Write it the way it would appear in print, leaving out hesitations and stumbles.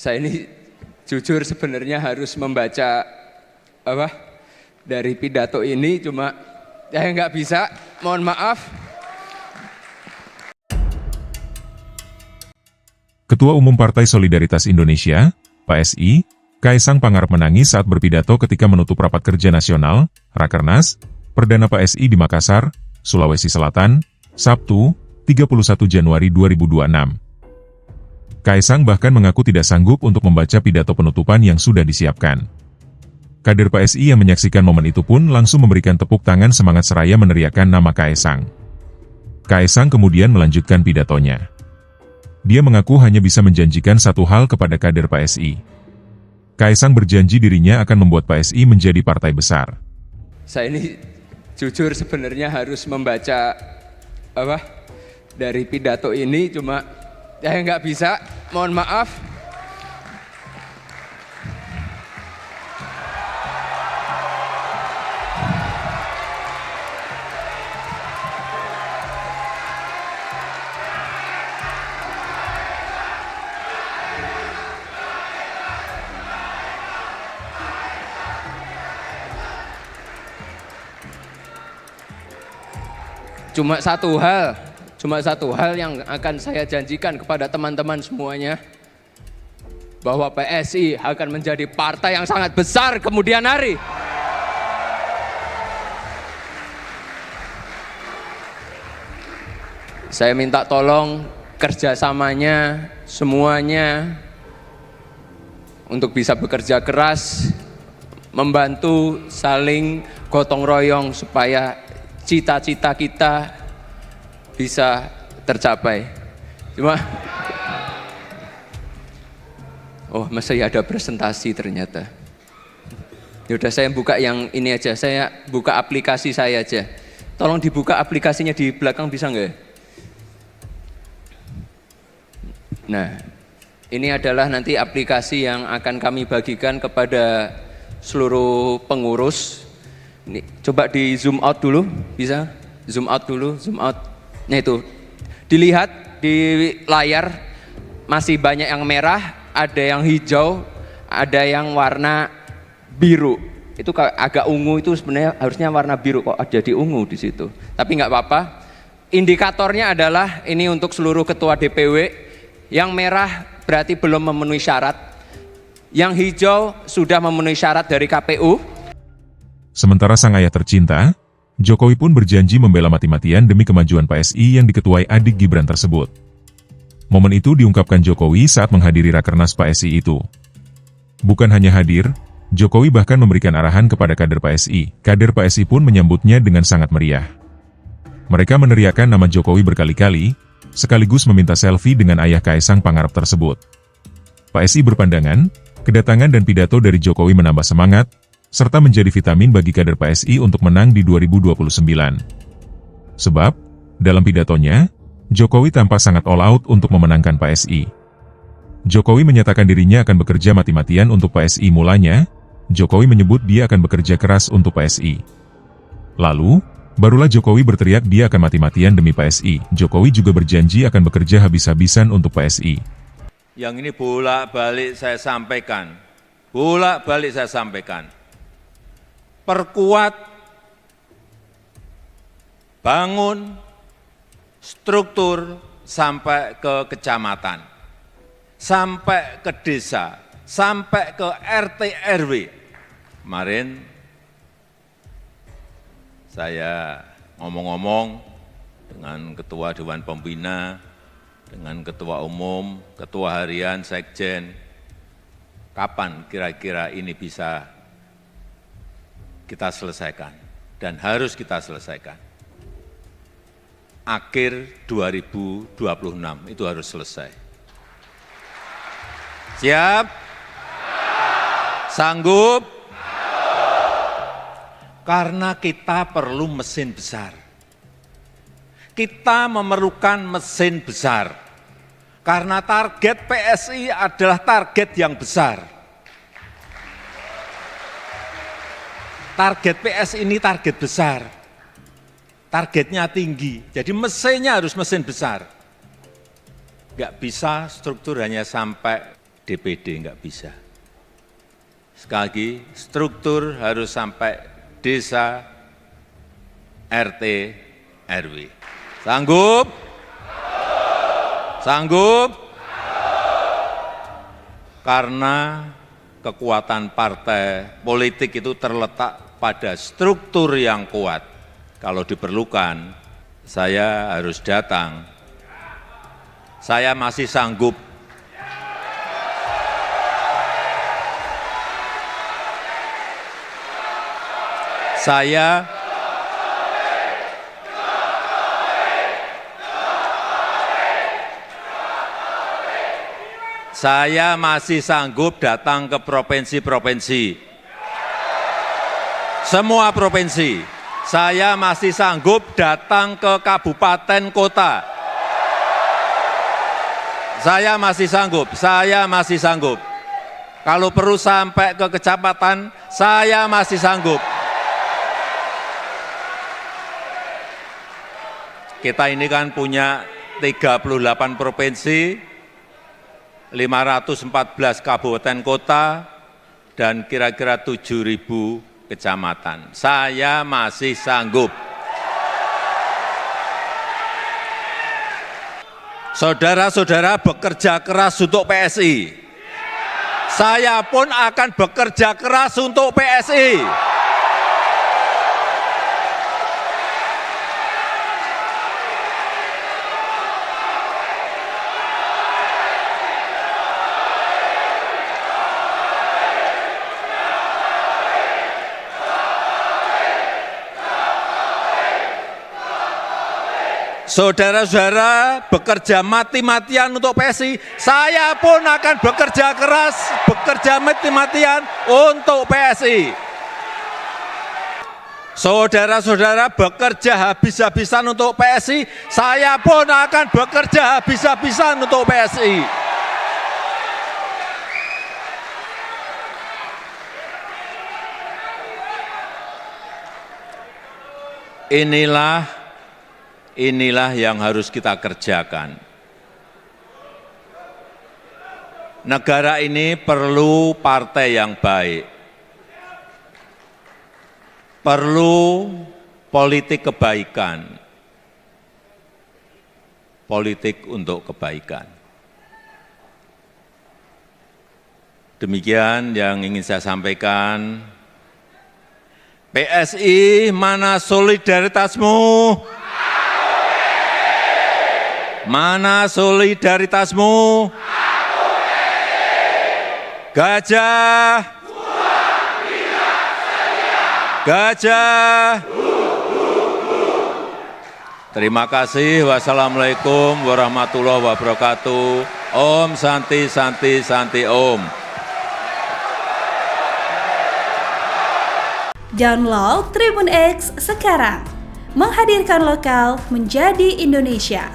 Saya ini jujur sebenarnya harus membaca dari pidato ini, cuma saya nggak bisa, mohon maaf. Ketua Umum Partai Solidaritas Indonesia, PSI, Kaisang Pangarep menangis saat berpidato ketika menutup rapat kerja nasional, Rakernas, Perdana PSI di Makassar, Sulawesi Selatan, Sabtu, 31 Januari 2026. Kaisang bahkan mengaku tidak sanggup untuk membaca pidato penutupan yang sudah disiapkan. Kader PSI yang menyaksikan momen itu pun langsung memberikan tepuk tangan semangat seraya meneriakkan nama Kaisang. Kaisang kemudian melanjutkan pidatonya. Dia mengaku hanya bisa menjanjikan satu hal kepada kader PSI. Kaisang berjanji dirinya akan membuat PSI menjadi partai besar. Saya ini jujur sebenarnya harus membaca dari pidato ini, cuma saya nggak bisa, mohon maaf. Cuma satu hal yang akan saya janjikan kepada teman-teman semuanya, bahwa PSI akan menjadi partai yang sangat besar kemudian hari. Saya minta tolong kerjasamanya semuanya untuk bisa bekerja keras, membantu saling gotong royong supaya cita-cita kita bisa tercapai. Cuma, masih ada presentasi ternyata. Yaudah, saya buka yang ini aja, saya buka aplikasi saya aja. Tolong dibuka aplikasinya di belakang, bisa nggak? Nah, ini adalah nanti aplikasi yang akan kami bagikan kepada seluruh pengurus. Ini, coba di zoom out dulu, bisa? Zoom out dulu, zoom out. Nah itu, dilihat di layar masih banyak yang merah, ada yang hijau, ada yang warna biru. Itu agak ungu, itu sebenarnya harusnya warna biru, kok ada di ungu di situ. Tapi nggak apa-apa. Indikatornya adalah ini untuk seluruh ketua DPW. Yang merah berarti belum memenuhi syarat. Yang hijau sudah memenuhi syarat dari KPU. Sementara sang ayah tercinta, Jokowi pun berjanji membela mati-matian demi kemajuan PSI yang diketuai adik Gibran tersebut. Momen itu diungkapkan Jokowi saat menghadiri Rakernas PSI itu. Bukan hanya hadir, Jokowi bahkan memberikan arahan kepada kader PSI. Kader PSI pun menyambutnya dengan sangat meriah. Mereka meneriakkan nama Jokowi berkali-kali, sekaligus meminta selfie dengan ayah Kaisang Pangarep tersebut. PSI berpandangan, kedatangan dan pidato dari Jokowi menambah semangat, serta menjadi vitamin bagi kader PSI untuk menang di 2029. Sebab, dalam pidatonya, Jokowi tampak sangat all out untuk memenangkan PSI. Jokowi menyatakan dirinya akan bekerja mati-matian untuk PSI. Mulanya, Jokowi menyebut dia akan bekerja keras untuk PSI. Lalu, barulah Jokowi berteriak dia akan mati-matian demi PSI. Jokowi juga berjanji akan bekerja habis-habisan untuk PSI. Yang ini bolak-balik saya sampaikan. Perkuat, bangun, struktur sampai ke kecamatan, sampai ke desa, sampai ke RT RW. Kemarin saya ngomong-ngomong dengan Ketua Dewan Pembina, dengan Ketua Umum, Ketua Harian, Sekjen, kapan kira-kira ini bisa kita selesaikan, dan harus kita selesaikan. Akhir 2026 itu harus selesai. Siap? Sanggup? Karena kita perlu mesin besar. Kita memerlukan mesin besar. Karena target PSI adalah target yang besar. Target PS ini target besar, targetnya tinggi, jadi mesinnya harus mesin besar. Nggak bisa struktur hanya sampai DPD nggak bisa. Sekali lagi, struktur harus sampai desa, RT, RW. Sanggup? Sanggup? Karena kekuatan partai politik itu terletak pada struktur yang kuat. Kalau diperlukan, saya harus datang. Saya masih sanggup. Saya masih sanggup datang ke provinsi-provinsi. Semua provinsi. Saya masih sanggup datang ke kabupaten kota. Saya masih sanggup. Kalau perlu sampai ke kecamatan, saya masih sanggup. Kita ini kan punya 38 provinsi, 514 kabupaten kota, dan kira-kira 7.000 kecamatan. Saya masih sanggup. Saudara-saudara bekerja keras untuk PSI. Saya pun akan bekerja keras untuk PSI. Saudara-saudara bekerja mati-matian untuk PSI, saya pun akan bekerja keras, bekerja mati-matian untuk PSI. Saudara-saudara bekerja habis-habisan untuk PSI, saya pun akan bekerja habis-habisan untuk PSI. Inilah yang harus kita kerjakan. Negara ini perlu partai yang baik. Perlu politik kebaikan. Politik untuk kebaikan. Demikian yang ingin saya sampaikan. PSI, mana solidaritasmu? Mana solidaritasmu? Gajah, gajah. Terima kasih. Wassalamualaikum warahmatullahi wabarakatuh. Om Santi Santi Santi Om. Download Tribun X sekarang, menghadirkan lokal menjadi Indonesia.